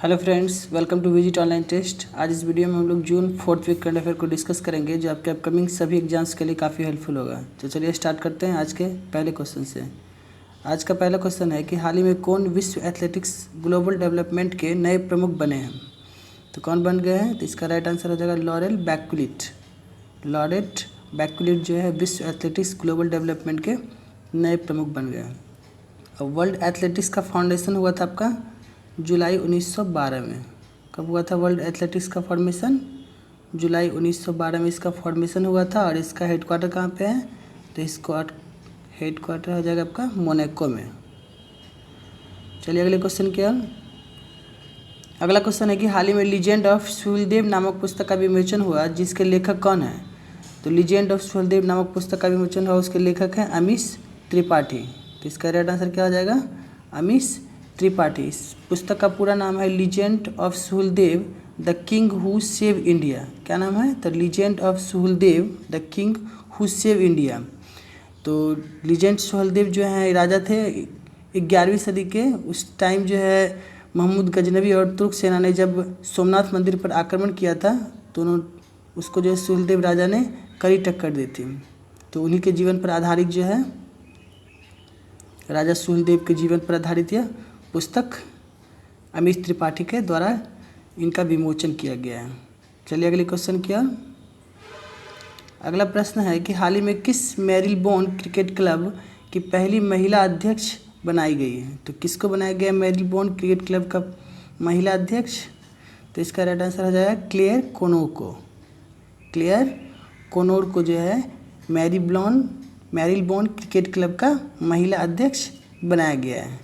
Hello friends, welcome to visit online test. आज इस video में हम लोग June 4th week current affair को डिस्कस करेंगे, जो आपके अपकमिंग सभी एग्जाम्स के लिए काफ़ी हेल्पफुल होगा। तो चलिए स्टार्ट करते हैं आज के पहले क्वेश्चन से। आज का पहला क्वेश्चन है कि हाल ही में कौन विश्व एथलेटिक्स ग्लोबल डेवलपमेंट के नए प्रमुख बने हैं। तो कौन बन गए हैं? तो इसका राइट आंसर हो जाएगा लॉरेल बैकुलिट। लॉरेट बैकुलिट जो है विश्व एथलेटिक्स ग्लोबल डेवलपमेंट के नए प्रमुख बन गए हैं। अब वर्ल्ड एथलेटिक्स का फाउंडेशन हुआ था आपका जुलाई 1912 में। कब हुआ था वर्ल्ड एथलेटिक्स का फॉर्मेशन? जुलाई 1912 में इसका फॉर्मेशन हुआ था। और इसका हेडक्वार्टर कहाँ पे है? तो इसका हेडक्वार्टर हो जाएगा आपका मोनाको में। चलिए अगले क्वेश्चन की ओर। अगला क्वेश्चन है कि हाल ही में लीजेंड ऑफ सुहेलदेव नामक पुस्तक का विमोचन हुआ, जिसके लेखक कौन है? तो लीजेंड ऑफ सुहेलदेव नामक पुस्तक का विमोचन हुआ, उसके लेखक हैं अमीश त्रिपाठी। तो इसका राइट आंसर क्या हो जाएगा? अमीश त्रिपाठी। इस पुस्तक का पूरा नाम है legend of Suheldev the king who save India. क्या नाम है? तो legend of Suheldev the king who save India. तो लीजेंड सुहेलदेव जो है राजा थे 11वीं सदी के। उस टाइम जो है महमूद गजनवी और तुर्क सेना ने जब सोमनाथ मंदिर पर आक्रमण किया था, तो उन्होंने उसको जो है सुहेलदेव राजा ने कड़ी टक्कर दी थी। तो उन्हीं के जीवन पर आधारित जो है राजा सुहेलदेव के जीवन पर आधारित यह पुस्तक अमीश त्रिपाठी के द्वारा इनका विमोचन किया गया है। चलिए अगले क्वेश्चन की ओर। अगला प्रश्न है कि हाल ही में किस मेरिलबोर्न क्रिकेट क्लब की पहली महिला अध्यक्ष बनाई गई है? तो किसको बनाया गया मेरिलबोर्न क्रिकेट क्लब का महिला अध्यक्ष? तो इसका राइट आंसर हो जाएगा क्लेयर कोनोर को। क्लेयर कोनोर को जो है मेरिलबोर्न क्रिकेट क्लब का महिला अध्यक्ष बनाया गया है।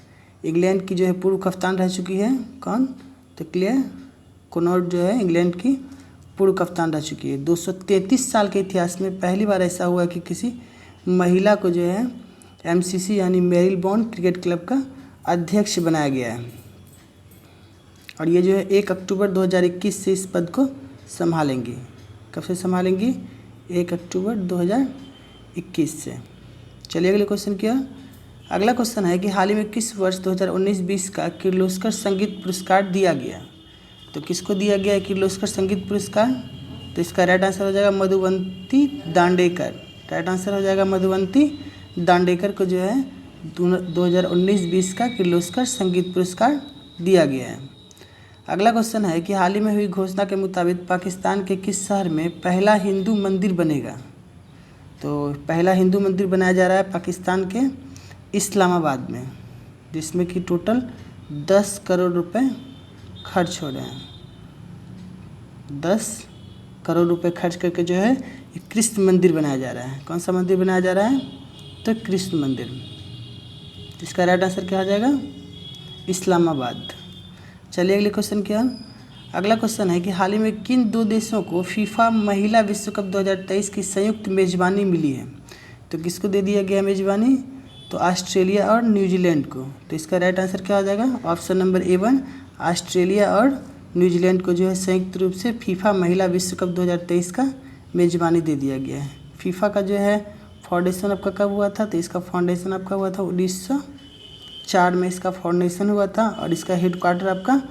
इंग्लैंड की जो है पूर्व कप्तान रह चुकी है। कौन? तो क्लेयर कोनोर जो है इंग्लैंड की पूर्व कप्तान रह चुकी है। 233 साल के इतिहास में पहली बार ऐसा हुआ कि किसी महिला को जो है एमसीसी यानी मेरिलबोर्न क्रिकेट क्लब का अध्यक्ष बनाया गया है। और ये जो है 1 अक्टूबर 2021 से इस पद को संभालेंगी। कब से संभालेंगी? 1 अक्टूबर 2021 से। चलिए अगले क्वेश्चन की ओर। अगला क्वेश्चन है कि हाल ही में किस वर्ष 2019-20 का किर्लोस्कर संगीत पुरस्कार दिया गया? तो किसको दिया गया है किर्लोस्कर संगीत पुरस्कार? तो इसका राइट आंसर हो जाएगा मधुवंती दांडेकर। राइट आंसर हो जाएगा मधुवंती दांडेकर को जो है 2019-20 का किर्लोस्कर संगीत पुरस्कार दिया गया है। अगला क्वेश्चन है कि हाल ही में हुई घोषणा के मुताबिक पाकिस्तान के किस शहर में पहला हिंदू मंदिर बनेगा? तो पहला हिंदू मंदिर बनाया जा रहा है पाकिस्तान के इस्लामाबाद में, जिसमें कि टोटल 10 करोड़ रुपए खर्च हो रहे हैं। 10 करोड़ रुपए खर्च करके जो है एक कृष्ण मंदिर बनाया जा रहा है। कौन सा मंदिर बनाया जा रहा है? तो कृष्ण मंदिर। इसका राइट आंसर क्या हो जाएगा? इस्लामाबाद। चलिए अगले क्वेश्चन क्या। अगला क्वेश्चन है कि हाल ही में किन दो देशों को फीफा महिला विश्व कप 2023 की संयुक्त मेजबानी मिली है? तो किसको दे दिया गया मेजबानी? तो ऑस्ट्रेलिया और न्यूजीलैंड को। तो इसका राइट आंसर क्या हो जाएगा? ऑप्शन नंबर A1 ऑस्ट्रेलिया और न्यूजीलैंड को जो है संयुक्त रूप से फीफा महिला विश्व कप 2023 का मेजबानी दे दिया गया है। फीफा का जो है फाउंडेशन आपका कब हुआ था? तो इसका फाउंडेशन आपका हुआ था 1904 में इसका फाउंडेशन हुआ था। और इसका हेडक्वार्टर आपका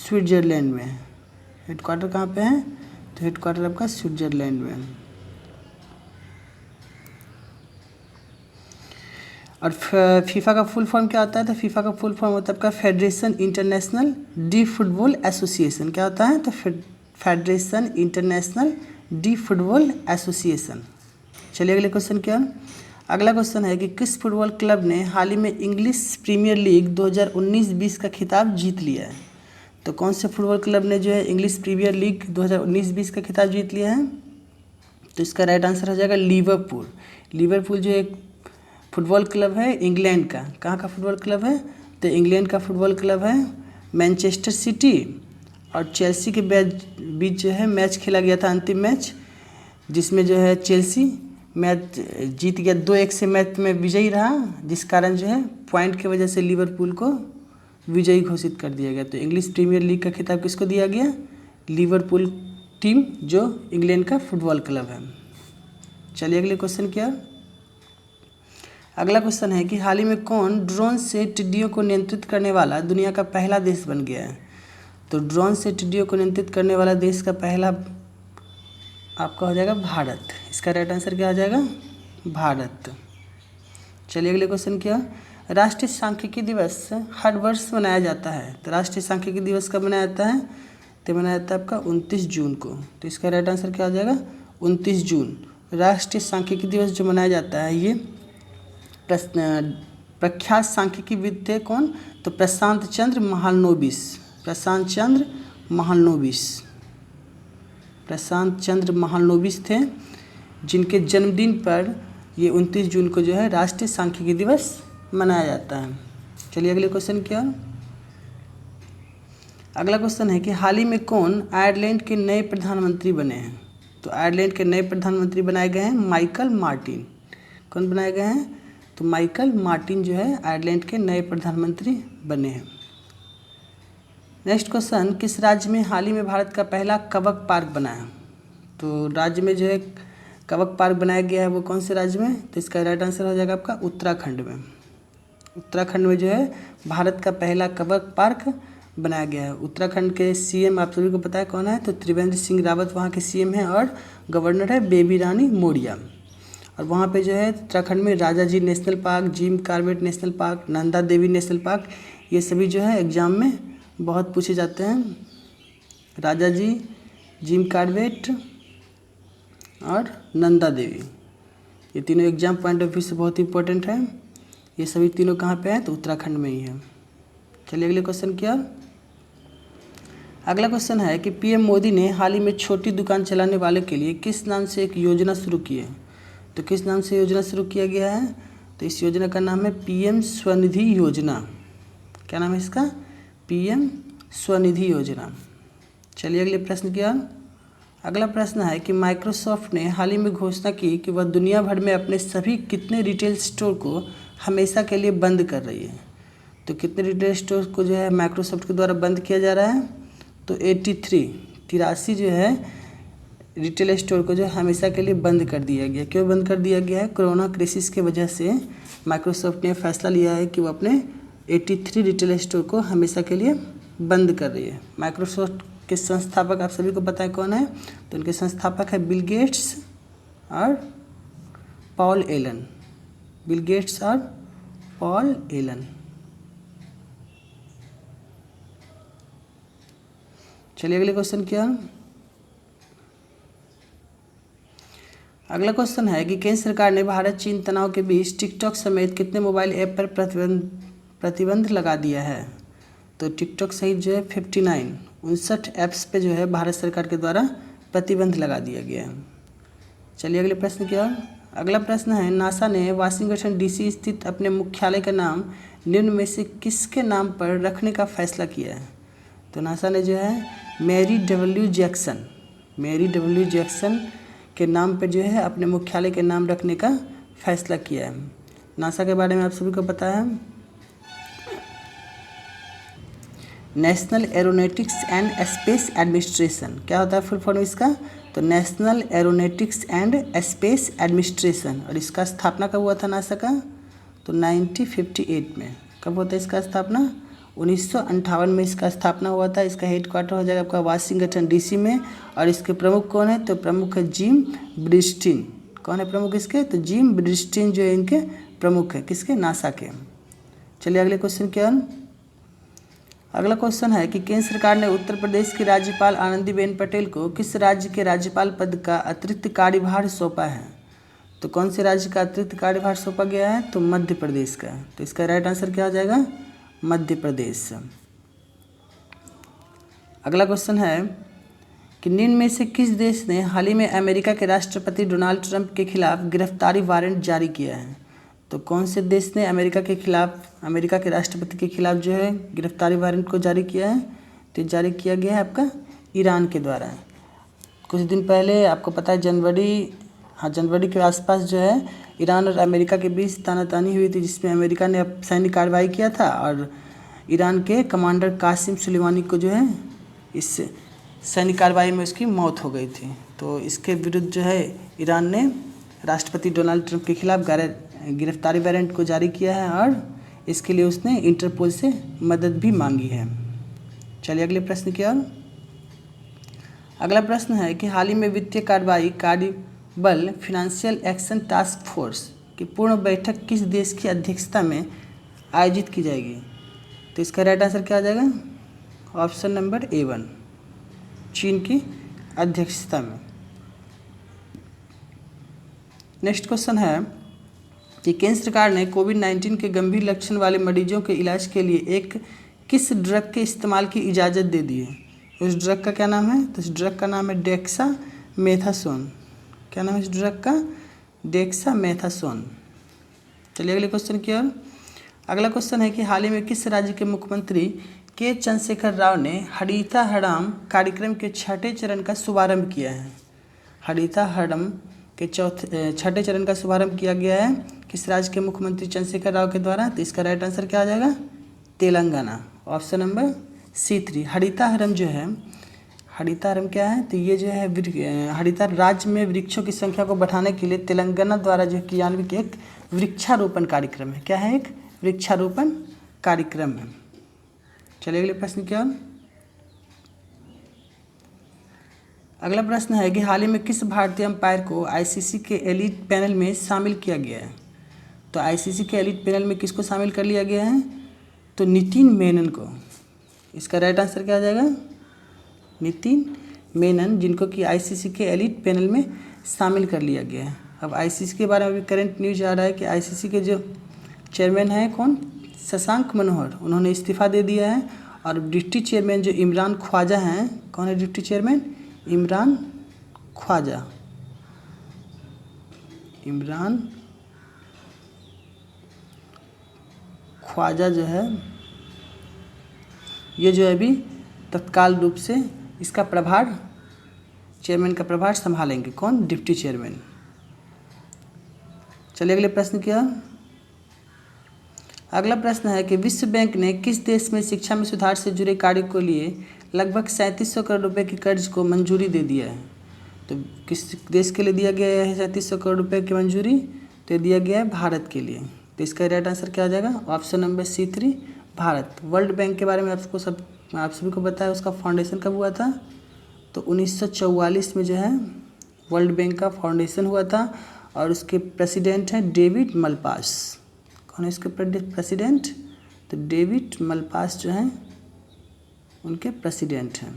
स्विट्जरलैंड में है। हेडक्वार्टर कहाँ पे है? तो हेडक्वार्टर आपका स्विट्जरलैंड में है। और फीफा का फुल फॉर्म क्या होता है? तो फीफा का फुल फॉर्म होता है आपका federation international D football association. क्या होता है? तो federation international D football association. चलिए अगले क्वेश्चन क्या। अगला क्वेश्चन है कि किस फुटबॉल क्लब ने हाल ही में इंग्लिश प्रीमियर लीग 2019-20 का खिताब जीत लिया है? तो कौन से फुटबॉल क्लब ने जो है इंग्लिश प्रीमियर लीग 2019-20 का खिताब जीत लिया है? तो इसका राइट आंसर हो जाएगा लिवरपूल। लिवरपूल जो एक फुटबॉल क्लब है इंग्लैंड का। कहाँ का फुटबॉल क्लब है? तो इंग्लैंड का फुटबॉल क्लब है। मैनचेस्टर सिटी और चेल्सी के बीच जो है मैच खेला गया था, अंतिम मैच, जिसमें जो है चेल्सी मैच जीत गया, 2-1 से मैच में विजयी रहा, जिस कारण जो है पॉइंट की वजह से लिवरपूल को विजयी घोषित कर दिया गया। तो इंग्लिश प्रीमियर लीग का खिताब किसको दिया गया? लिवरपूल टीम जो इंग्लैंड का फुटबॉल क्लब है। चलिए अगले क्वेश्चन क्या। अगला क्वेश्चन है कि हाल ही में कौन ड्रोन से टिड्डियों को नियंत्रित करने वाला दुनिया का पहला देश बन गया है? तो ड्रोन से टिड्डियों को नियंत्रित करने वाला देश का पहला आपका हो जाएगा भारत। इसका राइट आंसर क्या हो जाएगा? भारत। चलिए अगले क्वेश्चन क्या, राष्ट्रीय सांख्यिकी दिवस हर वर्ष मनाया जाता है। तो राष्ट्रीय सांख्यिकी दिवस कब मनाया जाता है? तो मनाया जाता है आपका 29 जून को। तो इसका राइट आंसर क्या हो जाएगा? 29 जून राष्ट्रीय सांख्यिकी दिवस जो मनाया जाता है। ये प्रख्यात सांख्यिकीविद थे कौन? तो प्रशांत चंद्र महालनोबिस। प्रशांत चंद्र महालनोबिस थे, जिनके जन्मदिन पर ये 29 जून को जो है राष्ट्रीय सांख्यिकी दिवस मनाया जाता है। चलिए अगले क्वेश्चन क्या, अगला क्वेश्चन है कि हाल ही में कौन आयरलैंड के नए प्रधानमंत्री बने हैं? तो आयरलैंड के नए प्रधानमंत्री बनाए गए हैं माइकल मार्टिन। कौन बनाए गए हैं? तो माइकल मार्टिन जो है आयरलैंड के नए प्रधानमंत्री बने हैं। नेक्स्ट क्वेश्चन, किस राज्य में हाल ही में भारत का पहला कवक पार्क बना है? तो राज्य में जो है कवक पार्क बनाया गया है वो कौन से राज्य में? तो इसका राइट आंसर हो जाएगा आपका उत्तराखंड में। उत्तराखंड में जो है भारत का पहला कवक पार्क बनाया गया है। उत्तराखंड के सीएम आप सभी को पता है कौन है? तो त्रिवेंद्र सिंह रावत वहाँ के सीएम हैं और गवर्नर है बेबी रानी मौर्य। और वहाँ पे जो है उत्तराखंड में Rajaji national park, Jim Corbett national park, Nanda Devi national park, ये सभी जो है एग्जाम में बहुत पूछे जाते हैं। राजा जी, जिम कॉर्बेट और नंदा देवी, ये तीनों एग्जाम पॉइंट ऑफ व्यू से बहुत इंपॉर्टेंट है। ये सभी तीनों कहाँ पे हैं? तो उत्तराखंड में ही है। चलिए अगले क्वेश्चन क्या, अगला क्वेश्चन है कि पीएम मोदी ने हाल ही में छोटी दुकान चलाने वाले के लिए किस नाम से एक योजना शुरू की है? तो किस नाम से योजना शुरू किया गया है? तो इस योजना का नाम है पीएम स्वनिधि योजना। क्या नाम है इसका? पीएम स्वनिधि योजना। चलिए अगले प्रश्न क्या, अगला प्रश्न है कि माइक्रोसॉफ्ट ने हाल ही में घोषणा की कि वह दुनिया भर में अपने सभी कितने रिटेल स्टोर को हमेशा के लिए बंद कर रही है? तो कितने रिटेल स्टोर को जो है माइक्रोसॉफ्ट के द्वारा बंद किया जा रहा है? तो 83 जो है रिटेल स्टोर को जो हमेशा के लिए बंद कर दिया गया। क्यों बंद कर दिया गया है? कोरोना क्राइसिस के वजह से माइक्रोसॉफ्ट ने फैसला लिया है कि वो अपने 83 रिटेल स्टोर को हमेशा के लिए बंद कर रही है। माइक्रोसॉफ्ट के संस्थापक आप सभी को पता है कौन है? तो उनके संस्थापक है बिल गेट्स और पॉल एलन। बिल गेट्स और पॉल एलन। चलिए अगले क्वेश्चन क्या, अगला क्वेश्चन है कि केंद्र सरकार ने भारत चीन तनाव के बीच टिकटॉक समेत कितने मोबाइल ऐप पर प्रतिबंध लगा दिया है? तो टिकटॉक सहित जो है 59 ऐप्स पे जो है भारत सरकार के द्वारा प्रतिबंध लगा दिया गया है। चलिए अगले प्रश्न क्या, अगला प्रश्न है नासा ने वाशिंगटन डीसी स्थित अपने मुख्यालय का नाम निम्न में से किसके नाम पर रखने का फैसला किया है? तो नासा ने जो है मैरी डब्ल्यू जैक्सन के नाम पर जो है अपने मुख्यालय के नाम रखने का फैसला किया है। नासा के बारे में आप सभी को पता है, national aeronautics and space administration. क्या होता है फुल फॉर्म इसका? तो national aeronautics and space administration. और इसका स्थापना कब हुआ था नासा का? तो 1958 में। कब होता है इसका स्थापना? 1958 में इसका स्थापना हुआ था। इसका हेडक्वार्टर हो जाएगा आपका वाशिंगटन डीसी में। और इसके प्रमुख कौन है? तो प्रमुख है जिम ब्रिस्टिन। कौन है प्रमुख इसके? तो जिम ब्रिस्टिन जो है इनके प्रमुख है, किसके? नासा के। चलिए अगले क्वेश्चन क्या, अगला क्वेश्चन है कि केंद्र सरकार ने उत्तर प्रदेश की राज्यपाल आनंदीबेन पटेल को किस राज्य के राज्यपाल पद का अतिरिक्त कार्यभार सौंपा है? तो कौन से राज्य का अतिरिक्त कार्यभार सौंपा गया है? तो मध्य प्रदेश का। तो इसका राइट आंसर क्या हो जाएगा? मध्य प्रदेश। अगला क्वेश्चन है कि निम्न में से किस देश ने हाल ही में अमेरिका के राष्ट्रपति डोनाल्ड ट्रंप के खिलाफ गिरफ्तारी वारंट जारी किया है? तो कौन से देश ने अमेरिका के राष्ट्रपति के खिलाफ जो है गिरफ्तारी वारंट को जारी किया है? तो जारी किया गया है आपका ईरान के द्वारा। कुछ दिन पहले आपको पता है जनवरी के आसपास जो है ईरान और अमेरिका के बीच तानातानी हुई थी, जिसमें अमेरिका ने सैन्य कार्रवाई किया था और ईरान के कमांडर कासिम सुलेमानी को जो है इस सैन्य कार्रवाई में उसकी मौत हो गई थी। तो इसके विरुद्ध जो है ईरान ने राष्ट्रपति डोनाल्ड ट्रंप के खिलाफ गिरफ्तारी वारंट को जारी किया है और इसके लिए उसने इंटरपोल से मदद भी मांगी है। चलिए अगले प्रश्न की ओर। अगला प्रश्न है कि हाल ही में वित्तीय कार्रवाई कार्यबल फाइनेंशियल एक्शन टास्क फोर्स की पूर्ण बैठक किस देश की अध्यक्षता में आयोजित की जाएगी? तो इसका राइट आंसर क्या आ जाएगा? ऑप्शन नंबर A1, चीन की अध्यक्षता में। नेक्स्ट क्वेश्चन है कि केंद्र सरकार ने कोविड-19 के गंभीर लक्षण वाले मरीजों के इलाज के लिए एक किस ड्रग के इस्तेमाल की इजाज़त दे दी है? उस ड्रग का क्या नाम है? तो इस ड्रग का नाम है डेक्सामेथासोन। क्या नाम है इस ड्रग का? डेक्सामेथासोन। चलिए अगले क्वेश्चन की ओर। अगला क्वेश्चन है कि हाल ही में किस राज्य के मुख्यमंत्री के चंद्रशेखर राव ने हरिता हरम कार्यक्रम के छठे चरण का शुभारंभ किया है? हरिता हरम के छठे चरण का शुभारंभ किया गया है किस राज्य के मुख्यमंत्री चंद्रशेखर राव के द्वारा? तो इसका राइट आंसर क्या आ जाएगा? Telangana, option number C3। हरिता हरम जो है, हरिता हरम क्या है? तो ये जो है हरिता राज्य में वृक्षों की संख्या को बढ़ाने के लिए तेलंगाना द्वारा जो क्रियान्वित एक वृक्षारोपण कार्यक्रम है। क्या है? एक वृक्षारोपण कार्यक्रम है। चलिए अगले प्रश्न की ओर। अगला प्रश्न है कि हाल ही में किस भारतीय अंपायर को ICC के एलीट पैनल में शामिल किया गया है? तो ICC के एलीट पैनल में किसको शामिल कर लिया गया है? तो नितिन मेनन को। इसका राइट आंसर क्या आ जाएगा? नितिन मेनन, जिनको कि ICC के एलीट पैनल में शामिल कर लिया गया है। अब ICC के बारे में भी करंट न्यूज आ रहा है कि ICC के जो चेयरमैन हैं कौन? शशांक मनोहर, उन्होंने इस्तीफा दे दिया है। और डिप्टी चेयरमैन जो इमरान ख्वाजा हैं, कौन है डिप्टी चेयरमैन? इमरान ख्वाजा। इमरान ख्वाजा जो है, ये जो है अभी तत्काल रूप से इसका प्रभार, चेयरमैन का प्रभार संभालेंगे। कौन? Deputy chairman. चलिए अगले प्रश्न की ओर। अगला प्रश्न है कि विश्व बैंक ने किस देश में शिक्षा में सुधार से जुड़े कार्य को लिए लगभग 3700 करोड़ रुपए की कर्ज को मंजूरी दे दिया है? तो किस देश के लिए दिया गया है 3700 करोड़ रुपए की मंजूरी? तो दिया गया है भारत के लिए। तो इसका राइट आंसर क्या आ जाएगा? Option number C3, Bharat. World bank के बारे में आप सभी को पता है, उसका फाउंडेशन कब हुआ था? तो 1944 में जो है वर्ल्ड बैंक का फाउंडेशन हुआ था। और उसके प्रेसिडेंट हैं डेविड मलपास। कौन है इसके प्रेसिडेंट? तो डेविड मलपास जो हैं उनके प्रेसिडेंट हैं।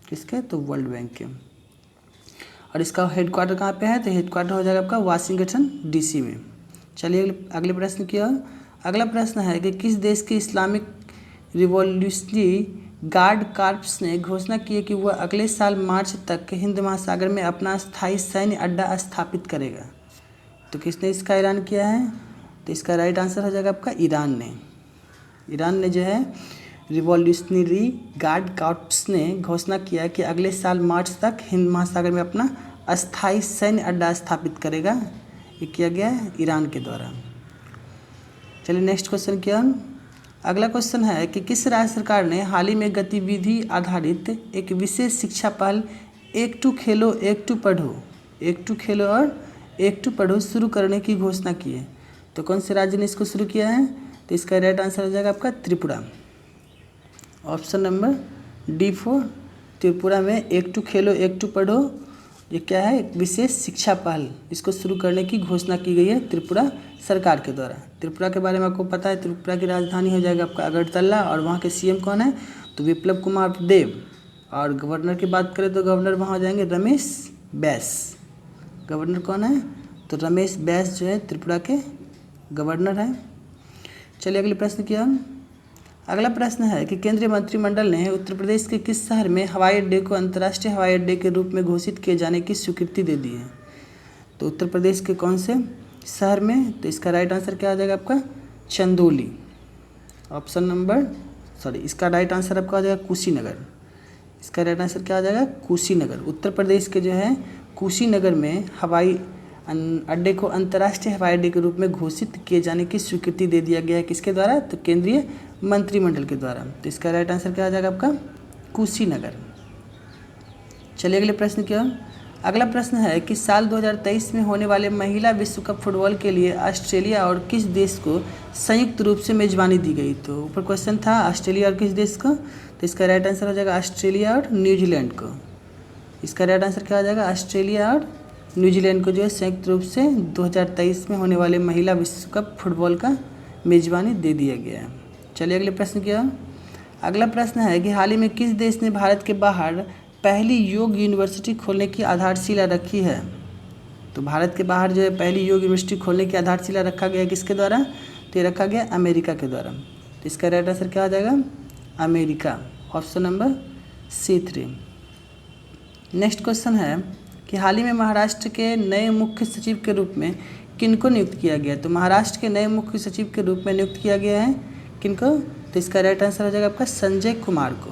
किसके? तो वर्ल्ड बैंक के। और इसका हेडक्वार्टर कहाँ पे है? तो हेडक्वार्टर हो जाएगा आपका वाशिंगटन DC में। चलिए अगले प्रश्न की ओर। अगला प्रश्न है कि किस देश के इस्लामिक रिवॉल्यूशनरी गार्ड कॉर्प्स ने घोषणा की है कि वह अगले साल मार्च तक हिंद महासागर में अपना स्थायी सैन्य अड्डा स्थापित करेगा? तो किसने इसका ऐलान किया है? तो इसका राइट आंसर हो जाएगा आपका ईरान ने। ईरान ने जो है रिवॉल्यूशनरी गार्ड कॉर्प्स ने घोषणा किया कि अगले साल मार्च तक हिंद महासागर में अपना अस्थायी सैन्य अड्डा स्थापित करेगा। ये किया गया है ईरान के द्वारा। चलिए नेक्स्ट क्वेश्चन की ओर। अगला क्वेश्चन है कि किस राज्य सरकार ने हाल ही में गतिविधि आधारित एक विशेष शिक्षा पहल एक टू खेलो एक टू पढ़ो, एक टू खेलो और एक टू पढ़ो शुरू करने की घोषणा की है? तो कौन से राज्य ने इसको शुरू किया है? तो इसका राइट आंसर हो जाएगा आपका Tripura, option number D4। Tripura में एक टू खेलो एक टू पढ़ो, ये क्या है? एक विशेष शिक्षा पहल, इसको शुरू करने की घोषणा की गई है त्रिपुरा सरकार के द्वारा। त्रिपुरा के बारे में आपको पता है, त्रिपुरा की राजधानी हो जाएगा आपका अगरतला। और वहाँ के CM कौन है? तो विप्लव कुमार देव। और गवर्नर की बात करें तो गवर्नर वहाँ हो जाएंगे रमेश बैस। गवर्नर कौन है? तो रमेश बैस जो है त्रिपुरा के गवर्नर हैं। चलिए अगले प्रश्न की ओर। अगला प्रश्न है कि केंद्रीय मंत्रिमंडल ने उत्तर प्रदेश के किस शहर में हवाई अड्डे को अंतर्राष्ट्रीय हवाई अड्डे के रूप में घोषित किए जाने की स्वीकृति दे दी है? तो उत्तर प्रदेश के कौन से शहर में? तो इसका राइट आंसर क्या आ जाएगा आपका? चंदौली, ऑप्शन नंबर इसका राइट आंसर आपका आ जाएगा कुशीनगर। इसका राइट आंसर क्या आ जाएगा? कुशीनगर। उत्तर प्रदेश के जो है कुशीनगर में हवाई अड्डे को अंतर्राष्ट्रीय हवाई अड्डे के रूप में घोषित किए जाने की स्वीकृति दे दिया गया है। किसके द्वारा? तो केंद्रीय मंत्रिमंडल के द्वारा। तो इसका राइट आंसर क्या आ जाएगा आपका? कुशीनगर। चलिए अगले प्रश्न की ओर। अगला प्रश्न है कि साल 2023 में होने वाले महिला विश्व कप फुटबॉल के लिए ऑस्ट्रेलिया और किस देश को संयुक्त रूप से मेजबानी दी गई। तो ऊपर क्वेश्चन था ऑस्ट्रेलिया और किस देश को, तो इसका राइट आंसर हो जाएगा ऑस्ट्रेलिया और न्यूजीलैंड को। इसका राइट आंसर क्या हो जाएगा, ऑस्ट्रेलिया और न्यूजीलैंड को जो है संयुक्त रूप से 2023 में होने वाले महिला विश्व कप फुटबॉल का मेजबानी दे दिया गया है। चलिए अगले प्रश्न क्या। अगला प्रश्न है कि हाल ही में किस देश ने भारत के बाहर पहली योग यूनिवर्सिटी खोलने की आधारशिला रखी है। तो भारत के बाहर जो है पहली योग यूनिवर्सिटी खोलने की आधारशिला रखा गया किसके द्वारा, तो ये रखा गया अमेरिका के द्वारा। तो इसका राइट आंसर क्या हो जाएगा, America, option number C3। Next question है कि हाल ही में महाराष्ट्र के नए मुख्य सचिव के रूप में किनको नियुक्त किया गया। तो महाराष्ट्र के नए मुख्य सचिव के रूप में नियुक्त किया गया है किनको, तो इसका राइट आंसर हो जाएगा आपका संजय कुमार को।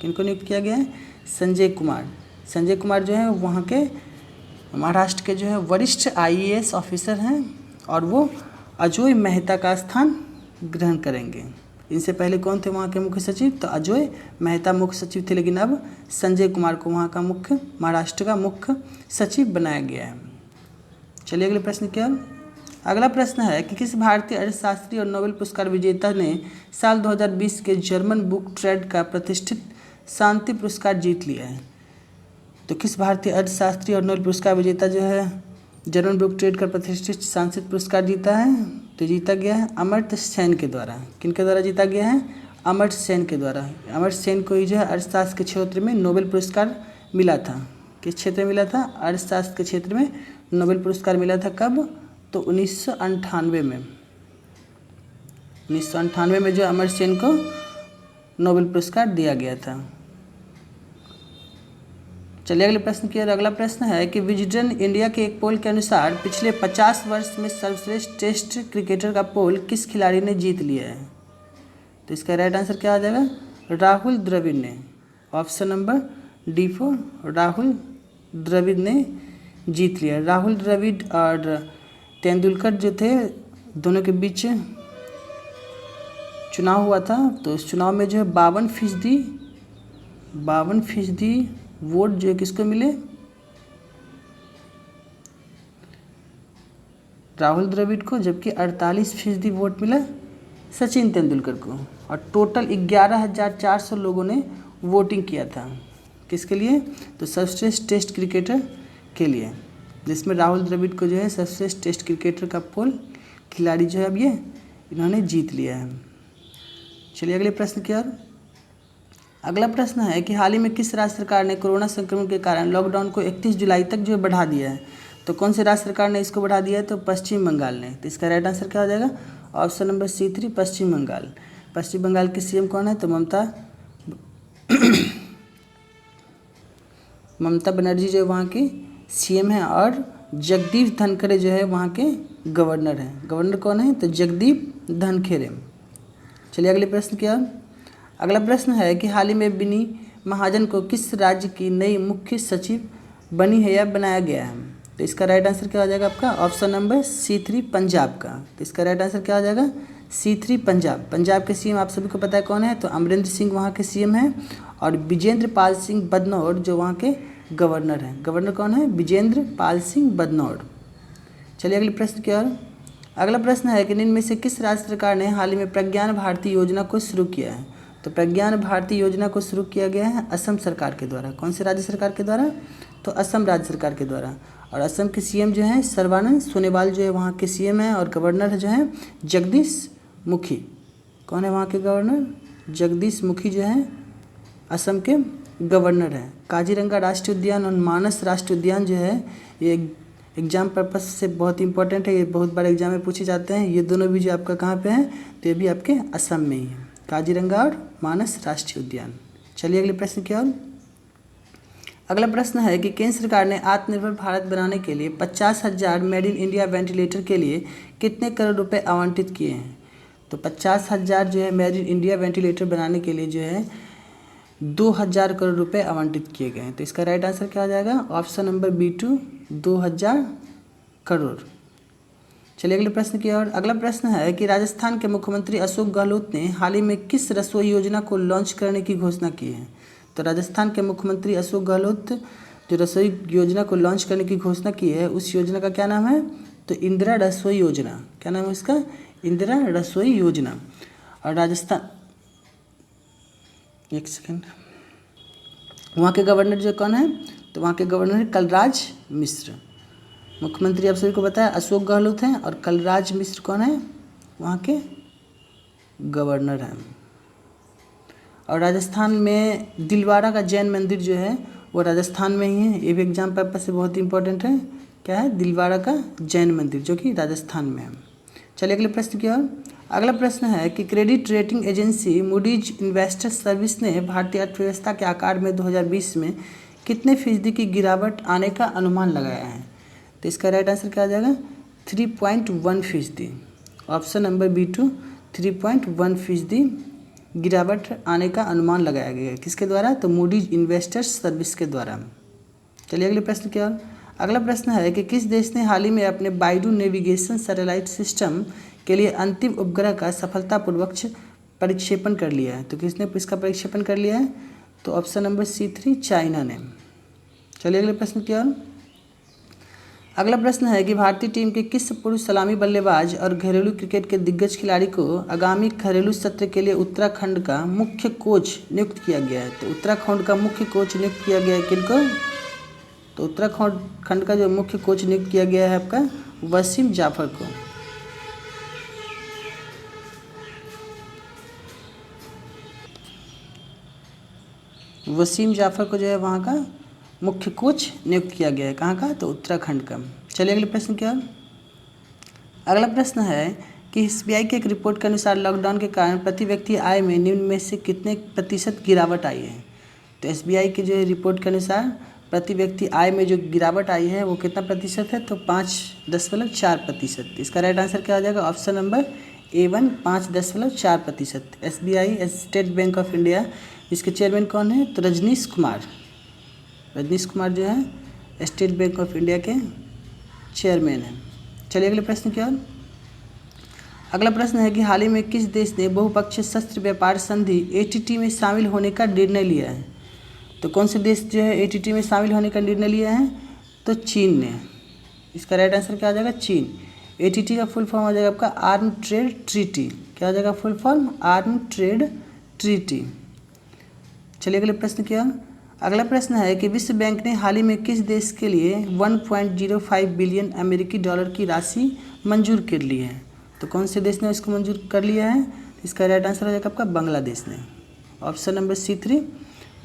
किनको नियुक्त किया गया है, संजय कुमार। संजय कुमार जो है वहाँ के महाराष्ट्र के जो है वरिष्ठ IAS ऑफिसर हैं और वो अजोय मेहता का स्थान ग्रहण करेंगे। इनसे पहले कौन थे वहाँ के मुख्य सचिव, तो अजोय मेहता मुख्य सचिव थे, लेकिन अब संजय कुमार को वहाँ का महाराष्ट्र का मुख्य सचिव बनाया गया है। चलिए अगले प्रश्न क्या। अगला प्रश्न है कि किस भारतीय अर्थशास्त्री और नोबेल पुरस्कार विजेता ने साल 2020 के जर्मन बुक ट्रेड का प्रतिष्ठित शांति पुरस्कार जीत लिया है। तो किस भारतीय अर्थशास्त्री और नोबेल पुरस्कार विजेता जो है जर्मन बुक ट्रेड का प्रतिष्ठित शांति पुरस्कार जीता है, तो जीता गया है अमर्त्य सेन के द्वारा। किनके द्वारा जीता गया है, अमर्त्य सेन के द्वारा। अमर्त्य सेन को ही जो है अर्थशास्त्र के क्षेत्र में नोबेल पुरस्कार मिला था। किस क्षेत्र में मिला था, अर्थशास्त्र के क्षेत्र में नोबेल पुरस्कार मिला था। कब, तो 1998 में। 1998 में जो अमर्त्य सेन को नोबेल पुरस्कार दिया गया था। चलिए अगले प्रश्न की ओर। अगला प्रश्न है कि विजडन इंडिया के एक पोल के अनुसार पिछले 50 वर्ष में सर्वश्रेष्ठ टेस्ट क्रिकेटर का पोल किस खिलाड़ी ने जीत लिया है। तो इसका राइट आंसर क्या आ जाएगा, राहुल द्रविड़ ने। Option number D4 Rahul Dravid ने जीत लिया। राहुल द्रविड़ और तेंदुलकर जो थे दोनों के बीच चुनाव हुआ था। तो इस चुनाव में जो है 52% वोट जो है किसको मिले, राहुल द्रविड़ को, जबकि 48% वोट मिला सचिन तेंदुलकर को। और टोटल 11,400 लोगों ने वोटिंग किया था किसके लिए, तो सर्वश्रेष्ठ टेस्ट क्रिकेटर के लिए, जिसमें राहुल द्रविड़ को जो है सर्वश्रेष्ठ टेस्ट क्रिकेटर का पोल खिलाड़ी जो है अब ये इन्होंने जीत लिया है। चलिए अगले प्रश्न की ओर। अगला प्रश्न है कि हाल ही में किस राज्य सरकार ने कोरोना संक्रमण के कारण लॉकडाउन को 31 जुलाई तक जो है बढ़ा दिया है। तो कौन से राज्य सरकार ने इसको बढ़ा दिया है, तो पश्चिम बंगाल ने। तो इसका राइट आंसर क्या हो जाएगा, ऑप्शन नंबर C3 पश्चिम बंगाल। पश्चिम बंगाल के CM कौन है, तो ममता बनर्जी जो है वहाँ की CM है और जगदीप धनखड़ जो है वहाँ के गवर्नर हैं। गवर्नर कौन है, तो जगदीप धनखड़। चलिए अगले प्रश्न क्या। अगला प्रश्न है कि हाल ही में बिनी महाजन को किस राज्य की नई मुख्य सचिव बनी है या बनाया गया है। तो इसका राइट आंसर क्या हो जाएगा आपका, ऑप्शन नंबर C3 पंजाब का। तो इसका राइट आंसर क्या हो जाएगा, C3 पंजाब। पंजाब के CM आप सभी को पता है कौन है, तो अमरिंदर सिंह वहाँ के CM हैं और विजेंद्र पाल सिंह बदनौर जो वहाँ के गवर्नर हैं। गवर्नर कौन है, विजेंद्र पाल सिंह बदनौर। चलिए अगले प्रश्न की ओर। अगला प्रश्न है कि निम्न में से किस राज्य सरकार ने हाल ही में प्रज्ञान भारती योजना को शुरू किया है। तो प्रज्ञान भारती योजना को शुरू किया गया है असम सरकार के द्वारा। कौन से राज्य सरकार के द्वारा, तो असम राज्य सरकार के द्वारा। और असम के CM जो हैं सर्बानंद सोनोवाल जो है वहाँ के CM हैं और गवर्नर जो हैं जगदीश मुखी। कौन है वहाँ के गवर्नर, जगदीश मुखी जो हैं असम के गवर्नर हैं। काजीरंगा राष्ट्रीय उद्यान और मानस राष्ट्रीय उद्यान जो है ये एग्जाम पर्पस से बहुत इंपॉर्टेंट है, ये बहुत बार एग्जाम में पूछे जाते हैं। ये दोनों भी जो आपका कहाँ पे हैं, तो ये भी आपके असम में ही है, काजीरंगा और मानस राष्ट्रीय उद्यान। चलिए अगले प्रश्न की ओर। अगला प्रश्न है कि केंद्र सरकार ने आत्मनिर्भर भारत बनाने के लिए 50,000 मेड इन इंडिया वेंटिलेटर के लिए कितने करोड़ रुपए आवंटित किए हैं। तो 50,000 जो है मेड इन इंडिया वेंटिलेटर बनाने के लिए जो है 2,000 करोड़ रुपए आवंटित किए गए हैं। तो इसका राइट आंसर क्या आ जाएगा, ऑप्शन नंबर B2 2,000 करोड़। चलिए अगले प्रश्न की ओर। अगला प्रश्न है कि राजस्थान के मुख्यमंत्री अशोक गहलोत ने हाल ही में किस रसोई योजना को लॉन्च करने की घोषणा की है। तो राजस्थान के मुख्यमंत्री अशोक गहलोत जो रसोई योजना को लॉन्च करने की घोषणा की है उस योजना का क्या नाम है? तो इंदिरा रसोई योजना। क्या नाम है उसका? इंदिरा रसोई योजना। और राजस्थान, एक सेकेंड, वहाँ के गवर्नर जो कौन है? तो वहाँ के गवर्नर है कलराज मिश्र। मुख्यमंत्री आप सभी को पता है अशोक गहलोत हैं और कलराज मिश्र कौन है? वहाँ के गवर्नर हैं। और राजस्थान में दिलवाड़ा का जैन मंदिर जो है वो राजस्थान में ही है। ये भी एग्जाम पर्पज से बहुत इंपॉर्टेंट है। क्या है? दिलवाड़ा का जैन मंदिर जो कि राजस्थान में है। चलिए अगले प्रश्न की ओर। अगला प्रश्न है कि credit rating agency Moody's investors service ने भारतीय अर्थव्यवस्था के आकार में 2020 में कितने फीसदी की गिरावट आने का अनुमान लगाया है? तो इसका राइट आंसर क्या आ जाएगा? 3.1%। ऑप्शन नंबर B2 3.1% गिरावट आने का अनुमान लगाया गया है। किसके द्वारा? तो मूडीज इन्वेस्टर्स सर्विस के द्वारा। चलिए अगले प्रश्न की ओर। अगला प्रश्न है कि किस देश ने हाल ही में अपने बाइडू नेविगेशन सैटेलाइट सिस्टम के लिए अंतिम उपग्रह का सफलतापूर्वक प्रक्षेपण कर लिया है? तो किसने इसका प्रक्षेपण कर लिया है? तो ऑप्शन नंबर C3 चाइना ने। चलिए अगले प्रश्न की ओर। अगला प्रश्न है कि भारतीय टीम के किस पुरुष सलामी बल्लेबाज और घरेलू क्रिकेट के दिग्गज खिलाड़ी को आगामी घरेलू सत्र के लिए उत्तराखंड का मुख्य कोच नियुक्त किया गया है? तो उत्तराखंड का मुख्य कोच नियुक्त किया गया है किनको? तो उत्तराखंड का जो मुख्य कोच नियुक्त किया गया है आपका वसीम जाफर को। वसीम जाफर को जो है वहाँ का मुख्य कोच नियुक्त किया गया है। कहाँ का? तो उत्तराखंड का। चलिए अगले प्रश्न क्या? अगला प्रश्न है कि SBI की एक रिपोर्ट के अनुसार लॉकडाउन के कारण प्रति व्यक्ति आय में निम्न में से कितने प्रतिशत गिरावट आई है? तो SBI की जो है रिपोर्ट के अनुसार प्रति व्यक्ति आय में जो गिरावट आई है वो कितना प्रतिशत है? तो 5.4%। इसका राइट आंसर क्या आ जाएगा? Option number A1 5.4%। SBI state bank of India, इसके चेयरमैन कौन है? तो रजनीश कुमार। रजनीश कुमार जो है स्टेट बैंक ऑफ इंडिया के चेयरमैन हैं। चलिए अगले प्रश्न की ओर। अगला प्रश्न है कि हाल ही में किस देश ने बहुपक्षीय शस्त्र व्यापार संधि ATT में शामिल होने का निर्णय लिया है? तो कौन से देश जो है ATT में शामिल होने का निर्णय लिया है? तो चीन ने। इसका राइट आंसर क्या आ जाएगा? चीन। ATT का फुल फॉर्म आ जाएगा आपका आर्म ट्रेड ट्रीटी। क्या आ जाएगा full form? Arm trade treaty. चलिए अगले प्रश्न की ओर। अगला प्रश्न है कि विश्व बैंक ने हाल ही में किस देश के लिए 1.05 बिलियन अमेरिकी डॉलर की राशि मंजूर कर ली है? तो कौन से देश ने इसको मंजूर कर लिया है? इसका राइट आंसर हो जाएगा आपका बांग्लादेश ने। ऑप्शन नंबर C3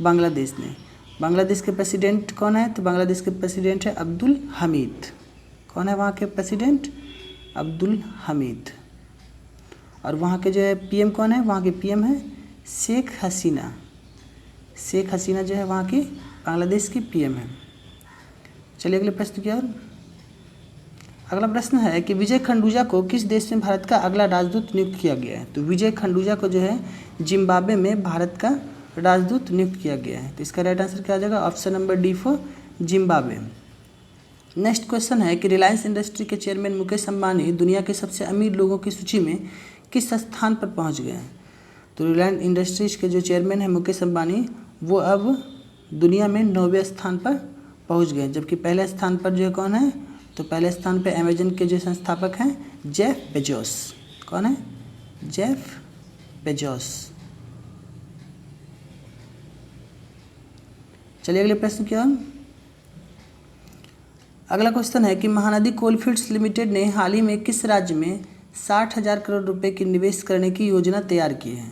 बांग्लादेश ने। बांग्लादेश के प्रेसिडेंट कौन है? तो बांग्लादेश के प्रेसिडेंट है अब्दुल हमीद। कौन है वहाँ के प्रेसिडेंट? अब्दुल हमीद। और वहाँ के जो है PM कौन है? वहाँ के PM है शेख हसीना। शेख हसीना जो है वहाँ की बांग्लादेश की PM है। चलिए अगले प्रश्न की ओर। अगला प्रश्न है कि विजय खंडूजा को किस देश में भारत का अगला राजदूत नियुक्त किया गया है? तो विजय खंडूजा को जो है जिम्बाब्वे में भारत का राजदूत नियुक्त किया गया है। तो इसका राइट आंसर क्या आ जाएगा? Option number D4 Zimbabwe. Next question है कि रिलायंस इंडस्ट्री के चेयरमैन मुकेश अंबानी दुनिया के सबसे अमीर लोगों की सूची में किस स्थान पर पहुंच गए हैं? तो रिलायंस इंडस्ट्रीज के जो चेयरमैन हैं मुकेश अंबानी वो अब दुनिया में 9वें स्थान पर पहुंच गए, जबकि पहले स्थान पर जो है कौन है? तो पहले स्थान पर अमेजन के जो संस्थापक हैं जेफ बेजोस। कौन है? Jeff Bezos. चलिए अगले प्रश्न की ओर। अगला क्वेश्चन है कि महानदी कोलफील्ड्स लिमिटेड ने हाल ही में किस राज्य में 60,000 करोड़ रुपए की निवेश करने की योजना तैयार की है?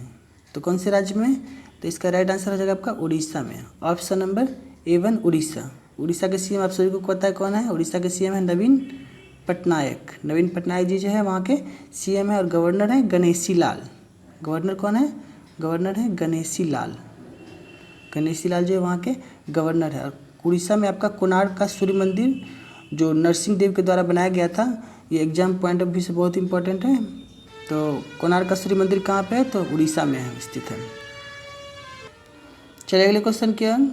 तो कौन से राज्य में? तो इसका राइट आंसर हो जाएगा आपका उड़ीसा में। Option number A1 Orissa. Orissa के CM आप सभी को पता है कौन है? उड़ीसा के CM है नवीन पटनायक। नवीन पटनायक जी जो है वहाँ के CM है और गवर्नर है गणेशी लाल। गवर्नर कौन है? गवर्नर है गणेशी लाल। गणेशी लाल जो है वहाँ के गवर्नर है। और उड़ीसा में आपका कोणार्क का सूर्य मंदिर जो नरसिंह देव के द्वारा बनाया गया था, ये एग्जाम पॉइंट ऑफ व्यू से बहुत इंपॉर्टेंट है। तो कोणार्क का सूर्य मंदिर कहाँ पे है? तो उड़ीसा में है स्थित है। चलिए अगले क्वेश्चन की ओर।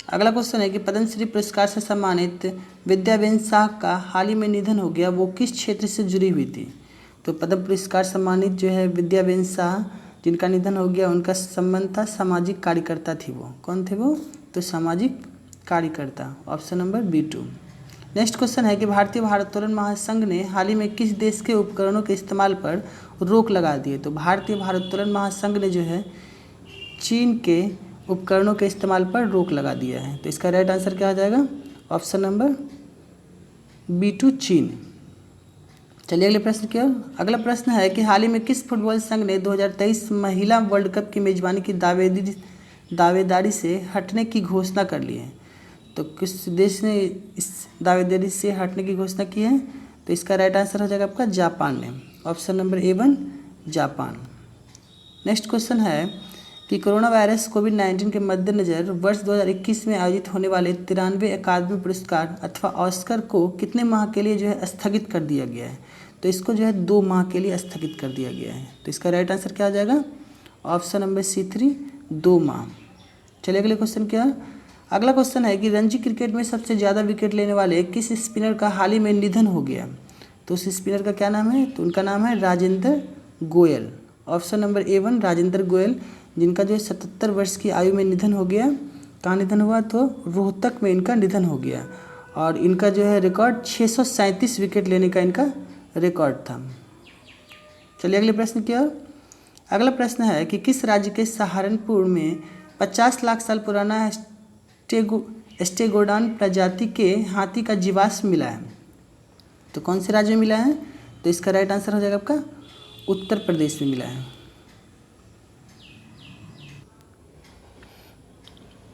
अगला क्वेश्चन है कि पद्मश्री पुरस्कार से सम्मानित विद्याबेन शाह का हाल ही में निधन हो गया, वो किस क्षेत्र से जुड़ी हुई थी? तो पद्म पुरस्कार सम्मानित जो है विद्याबेन शाह जिनका निधन हो गया, उनका संबंध था सामाजिक कार्यकर्ता थी। वो कौन थे? वो तो सामाजिक कार्यकर्ता, option number B2। Next question है कि भारतीय भारोत्तोलन महासंघ ने हाल ही में किस देश के उपकरणों के इस्तेमाल पर रोक लगा दी है। तो भारतीय भारोत्तोलन महासंघ ने जो है चीन के उपकरणों के इस्तेमाल पर रोक लगा दिया है। तो इसका राइट आंसर क्या आ जाएगा, ऑप्शन नंबर B2 चीन। चलिए अगले प्रश्न की ओर। अगला प्रश्न है कि हाल ही में किस फुटबॉल संघ ने 2023 महिला वर्ल्ड कप की मेजबानी की दावेदारी से हटने की घोषणा कर ली है। तो किस देश ने इस दावेदारी से हटने की घोषणा की है। तो इसका राइट आंसर हो जाएगा आपका जापान ने, option number A1 Japan. Next question है कि कोरोना वायरस कोविड-19 के मद्देनज़र वर्ष 2021 में आयोजित होने वाले 93वें अकादमी पुरस्कार अथवा ऑस्कर को कितने माह के लिए जो है स्थगित कर दिया गया है। तो इसको जो है 2 माह के लिए स्थगित कर दिया गया है। तो इसका राइट आंसर क्या आ जाएगा, ऑप्शन नंबर C3 2 माह। चलिए अगले क्वेश्चन क्या। अगला क्वेश्चन है कि रणजी क्रिकेट में सबसे ज़्यादा विकेट लेने वाले किस स्पिनर का हाल ही में निधन हो गया। तो उस स्पिनर का क्या नाम है। तो उनका नाम है Rajendra Goyal, option number A1 Rajendra Goyal, जिनका जो है 77 वर्ष की आयु में निधन हो गया। कहाँ निधन हुआ, तो रोहतक में इनका निधन हो गया। और इनका जो है रिकॉर्ड 637 विकेट लेने का इनका रिकॉर्ड था। चलिए अगले प्रश्न की ओर। अगला प्रश्न है कि किस राज्य के सहारनपुर में 50 लाख साल पुराना स्टेगोडान प्रजाति के हाथी का जीवाश्म मिला है। तो कौन से राज्य में मिला है। तो इसका राइट आंसर हो जाएगा आपका उत्तर प्रदेश में मिला है।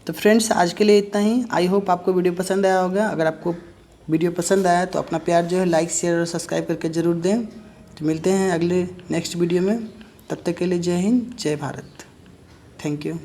तो फ्रेंड्स आज के लिए इतना ही। आई होप आपको वीडियो पसंद आया होगा। अगर आपको वीडियो पसंद आया तो अपना प्यार जो है लाइक शेयर और सब्सक्राइब करके ज़रूर दें। तो मिलते हैं अगले नेक्स्ट वीडियो में। तब तक के लिए जय हिंद जय भारत। Thank you.